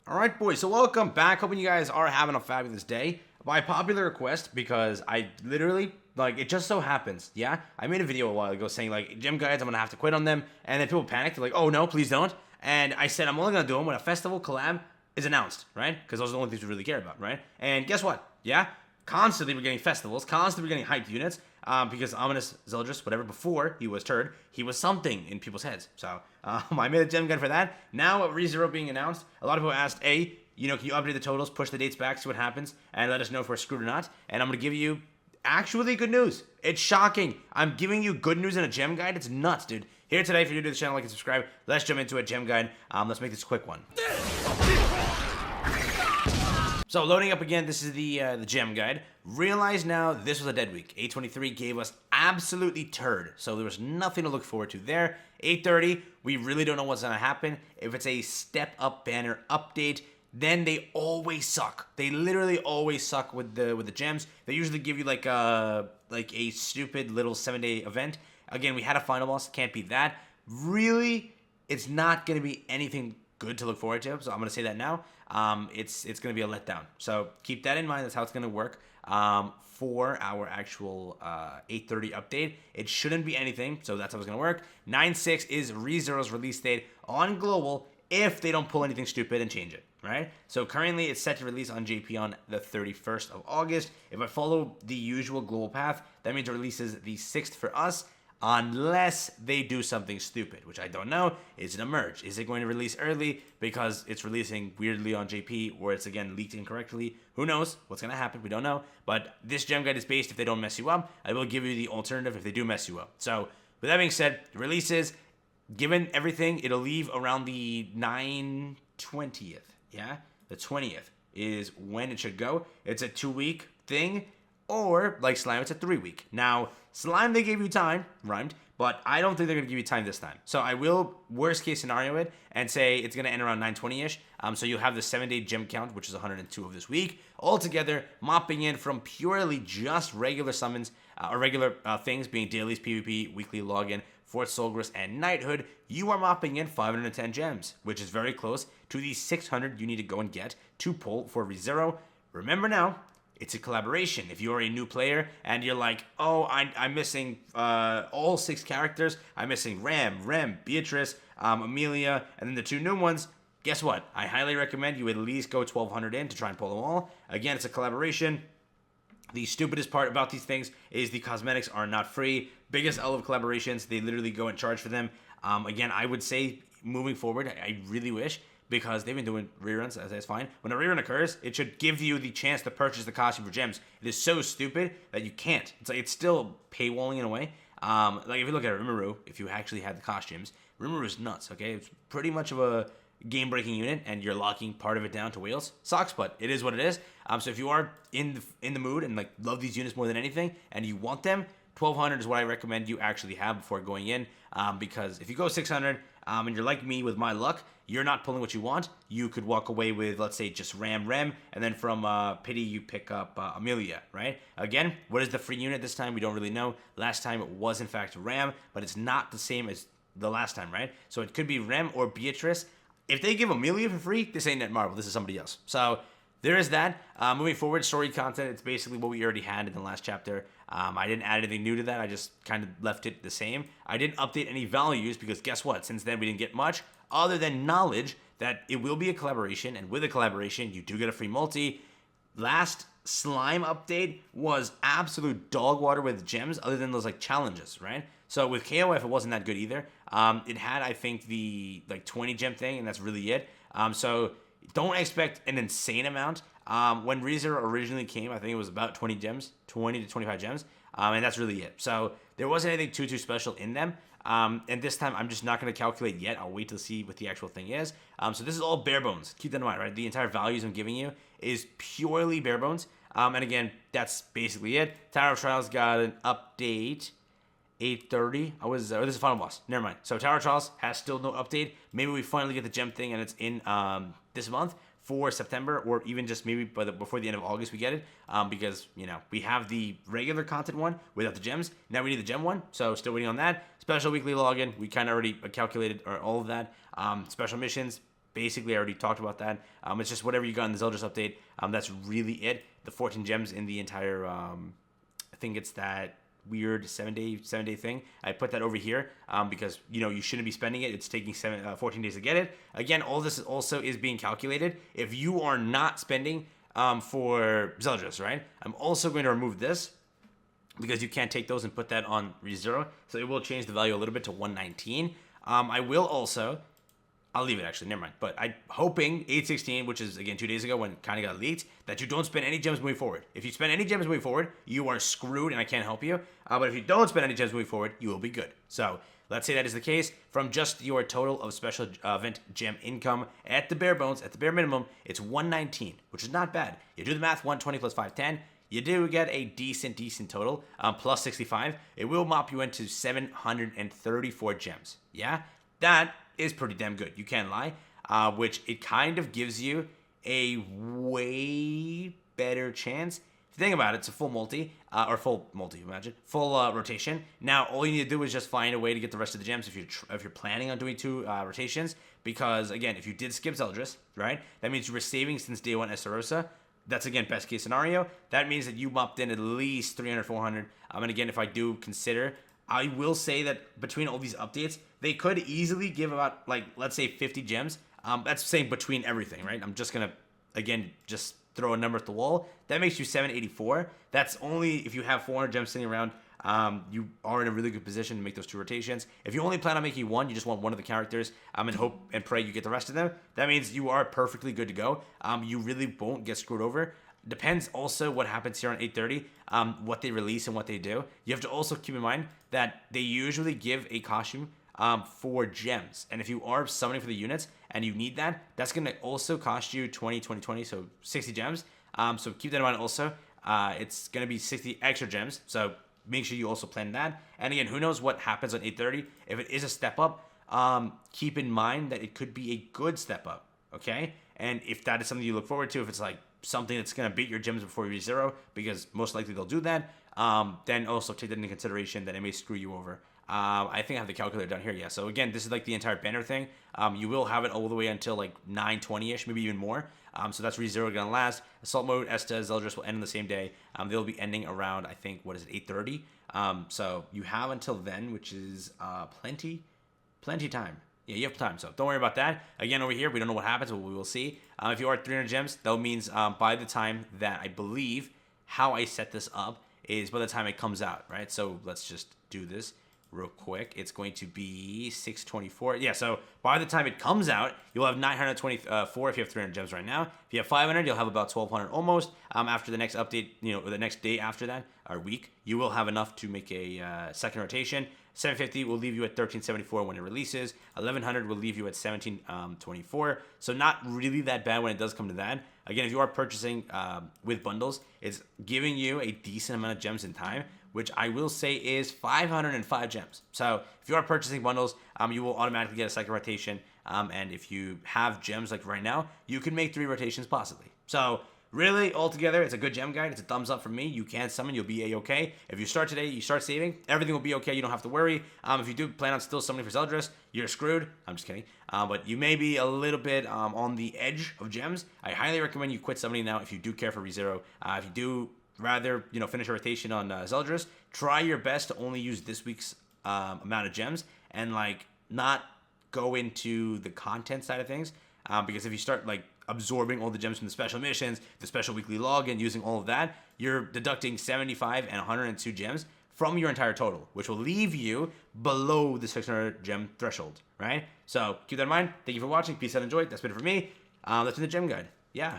Alright boys, so welcome back. Hoping you guys are having a fabulous day. By popular request, because I literally, it just so happens, yeah? I made a video a while ago saying, gym guides, I'm gonna have to quit on them. And then people panicked, they're like, oh no, please don't. And I said, I'm only gonna do them when a festival collab is announced, right? Because those are the only things we really care about, right? And guess what? Yeah? Constantly we're getting festivals, constantly we're getting hyped units, because ominous Zeldris, whatever, before he was turd, he was something in people's heads. So, I made a gem gun for that. Now, ReZero being announced, a lot of people asked, can you update the totals, push the dates back, see what happens, and let us know if we're screwed or not. And I'm going to give you actually good news. It's shocking. I'm giving you good news in a gem guide. It's nuts, dude. Here today, if you're new to the channel, like and subscribe. Let's jump into a gem guide. Let's make this a quick one. So loading up again, this is the gem guide. Realize now this was a dead week. 823 gave us absolutely turd, so there was nothing to look forward to there. 830, we really don't know what's gonna happen. If it's a step up banner update, then they always suck. They literally always suck with the gems. They usually give you like a stupid little 7-day event. Again, we had a final boss, can't beat that. Really, it's not gonna be anything good to look forward to, so I'm gonna say that now. It's gonna be a letdown, so keep that in mind. That's how it's gonna work for our actual 830 update. It shouldn't be anything, so that's how it's gonna work. 9/6 is ReZero's release date on global if they don't pull anything stupid and change it, right? So currently it's set to release on JP on the 31st of August. If I follow the usual global path, that means it releases the 6th for us, unless they do something stupid, which I don't know. Is it a merge? Is it going to release early because it's releasing weirdly on JP, or it's again leaked incorrectly? Who knows what's going to happen? We don't know. But this gem guide is based if they don't mess you up. I will give you the alternative if they do mess you up. So with that being said, it releases, given everything, it'll leave around the 9/20th. Yeah, the 20th is when it should go. It's a 2-week thing. Or, like Slime, it's a 3-week. Now, Slime, they gave you time, rhymed, but I don't think they're going to give you time this time. So I will worst case scenario it and say it's going to end around 9/20-ish. So you'll have the 7-day gem count, which is 102 of this week. Altogether, mopping in from purely just regular summons, or regular things, being dailies, PvP, weekly login, Fort Solgris, and Knighthood, you are mopping in 510 gems, which is very close to the 600 you need to go and get to pull for ReZero. Remember now, it's a collaboration. If you're a new player and you're like, oh, I'm missing all 6 characters. I'm missing Ram, Rem, Beatrice, Amelia, and then the 2 new ones. Guess what? I highly recommend you at least go 1,200 in to try and pull them all. Again, it's a collaboration. The stupidest part about these things is the cosmetics are not free. Biggest L of collaborations, they literally go and charge for them. Again, I would say moving forward, I really wish, because they've been doing reruns, that's fine. When a rerun occurs, it should give you the chance to purchase the costume for gems. It is so stupid that you can't. It's still paywalling in a way. If you look at Rimuru, if you actually had the costumes, Rimuru is nuts, okay? It's pretty much of a game-breaking unit, and you're locking part of it down to whales. Sucks, but it is what it is. So if you are in the mood and love these units more than anything, and you want them, 1,200 is what I recommend you actually have before going in, because if you go 600, and you're like me with my luck, you're not pulling what you want. You could walk away with, let's say, just Rem, and then from Pity you pick up Amelia, right? Again, what is the free unit this time? We don't really know. Last time it was, in fact, Ram, but it's not the same as the last time, right? So it could be Rem or Beatrice. If they give Amelia for free, this ain't Netmarble. This is somebody else. So there is that. Moving forward, story content, it's basically what we already had in the last chapter. I didn't add anything new to that. I just kind of left it the same. I didn't update any values because guess what? Since then, we didn't get much other than knowledge that it will be a collaboration. And with a collaboration, you do get a free multi. Last Slime update was absolute dog water with gems other than those challenges, right? So with KOF, it wasn't that good either. It had, I think, the 20 gem thing, and that's really it. So don't expect an insane amount. When ReZero originally came, I think it was about 20 gems, 20 to 25 gems, and that's really it. So there wasn't anything too special in them. And this time, I'm just not going to calculate yet. I'll wait to see what the actual thing is. So this is all bare bones. Keep that in mind, right? The entire values I'm giving you is purely bare bones. And again, that's basically it. Tower of Trials got an update. 8:30. This is Final Boss. Never mind. So Tower of Trials has still no update. Maybe we finally get the gem thing and it's in this month for September, or even just maybe before the end of August we get it, because we have the regular content one without the gems. Now we need the gem one, so still waiting on that. Special weekly login, we kind of already calculated all of that. Special missions, basically I already talked about that. It's just whatever you got in the Zeldris update. That's really it. The 14 gems in the entire, I think it's that weird 7-day thing. I put that over here because, you know, you shouldn't be spending it. It's taking 14 days to get it. Again, all this also is being calculated. If you are not spending for Zeldris, right? I'm also going to remove this because you can't take those and put that on ReZero. So it will change the value a little bit to 119. I will also, I'll leave it actually, never mind. But I'm hoping 816, which is again 2 days ago when it kind of got leaked, that you don't spend any gems moving forward. If you spend any gems moving forward, you are screwed and I can't help you. But if you don't spend any gems moving forward, you will be good. So let's say that is the case. From just your total of special event gem income at the bare bones, at the bare minimum, it's 119, which is not bad. You do the math, 120 plus 510. You do get a decent total, plus 65. It will mop you into 734 gems. Yeah, that is pretty damn good. You can't lie. Which it kind of gives you a way better chance. If you think about it, it's a full multi, full rotation. Now, all you need to do is just find a way to get the rest of the gems if you're planning on doing 2 rotations. Because again, if you did skip Zeldris, right, that means you were saving since day 1 Estarossa. That's, again, best case scenario. That means that you mopped in at least 300, 400. And again, if I do consider, I will say that between all these updates, they could easily give about, like, let's say 50 gems. That's saying between everything, right? I'm just going to, again, just throw a number at the wall. That makes you 784. That's only if you have 400 gems sitting around. You are in a really good position to make those 2 rotations. If you only plan on making 1, you just want one of the characters, and hope and pray you get the rest of them. That means you are perfectly good to go. You really won't get screwed over. Depends also what happens here on 830, what they release and what they do. You have to also keep in mind that they usually give a costume for gems. And if you are summoning for the units and you need that, that's going to also cost you 20, so 60 gems. So keep that in mind also. It's going to be 60 extra gems. So make sure you also plan that. And again, who knows what happens on 830. If it is a step up, keep in mind that it could be a good step up, okay? And if that is something you look forward to, if it's like something that's going to beat your gems before you ReZero, because most likely they'll do that, then also take that into consideration that it may screw you over. I think I have the calculator down here, yeah. So again, this is like the entire banner thing. You will have it all the way until like 9:20ish, maybe even more. So that's ReZero gonna last. Assault Mode, Esta, Zeldris will end on the same day. They'll be ending around, I think, what is it, 8:30? So you have until then, which is plenty time. Yeah, you have time, so don't worry about that. Again, over here, we don't know what happens, but we will see. If you are at 300 gems, that means by the time that I believe how I set this up is by the time it comes out, right? So let's just do this real quick. It's going to be 624. Yeah, so by the time it comes out, you'll have 924 if you have 300 gems right now. If you have 500, you'll have about 1200 almost. After the next update, or the next day after that, or week, you will have enough to make a second rotation. 750 will leave you at 1374 when it releases. 1100 will leave you at 1724. So not really that bad when it does come to that. Again, if you are purchasing with bundles, it's giving you a decent amount of gems in time, which I will say is 505 gems. So if you are purchasing bundles, you will automatically get a second rotation. And if you have gems like right now, you can make 3 rotations possibly. So really, altogether, it's a good gem guide. It's a thumbs up from me. You can summon. You'll be A-okay. If you start today, you start saving, everything will be okay. You don't have to worry. If you do plan on still summoning for Zeldris, you're screwed. I'm just kidding. But you may be a little bit on the edge of gems. I highly recommend you quit summoning now if you do care for ReZero. If you do rather, finish a rotation on Zeldris, try your best to only use this week's amount of gems and, not go into the content side of things. Because if you start, absorbing all the gems from the special missions, the special weekly login, using all of that, you're deducting 75 and 102 gems from your entire total, which will leave you below the 600 gem threshold, right? So keep that in mind. Thank you for watching. Peace out, enjoy. That's been it for me. That's been the gem guide. Yeah.